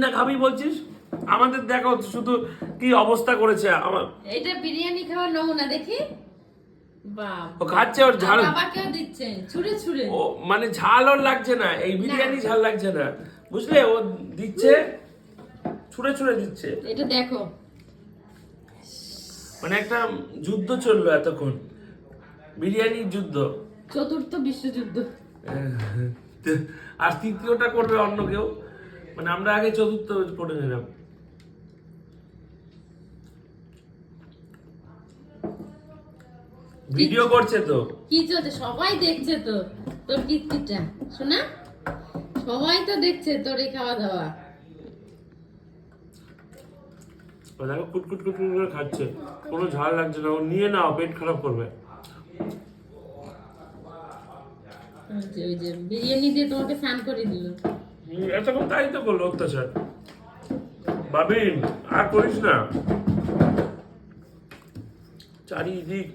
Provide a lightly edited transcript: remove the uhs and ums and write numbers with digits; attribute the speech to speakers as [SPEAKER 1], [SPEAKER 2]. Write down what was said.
[SPEAKER 1] না খাবি বলছিস? আমাদের দেখো শুধু কি অবস্থা করেছে আমার।
[SPEAKER 2] এটা বিরিয়ানি খাওয়ার নমুনা দেখি। বাহ,
[SPEAKER 1] ও খাচ্ছে, ওর ঝাল
[SPEAKER 2] বাবাকেও দিচ্ছে ছুঁড়ে ছুঁড়ে।
[SPEAKER 1] ও মানে ঝাল ওর লাগছে না, এই বিরিয়ানি ঝাল লাগছে না, বুঝলে? ও দিচ্ছে, ছুঁড়ে ছুঁড়ে দিচ্ছে।
[SPEAKER 2] এটা দেখো,
[SPEAKER 1] মানে একটা যুদ্ধ চললো এতক্ষণ, বিরিয়ানির যুদ্ধ।
[SPEAKER 2] চতুর্থ বিশ্বযুদ্ধ।
[SPEAKER 1] আর তৃতীয়টা করবে অন্য কেউ, মানে আমরা আগে চতুর্থ করে নিলাম। ভিডিও করছে তো,
[SPEAKER 2] কি চলছে? সবাই দেখছে তো তোর কীর্তিটা, শোনা, সবাই তো দেখছে তোর এই খাওয়া দাওয়া।
[SPEAKER 1] ও দেখো কুটকুট কুটকুট করে খাচ্ছে, কোনো ঝাল লাগছে না। ও নিয়ে নাও, পেট খারাপ করবে।
[SPEAKER 2] ওই যে বিরিয়ানি দিয়ে তোমাকে স্নান করে দিল।
[SPEAKER 1] এতক্ষণ তাই তো করলো অত্যাচার। বাবিন আর করিস না, চারিদিক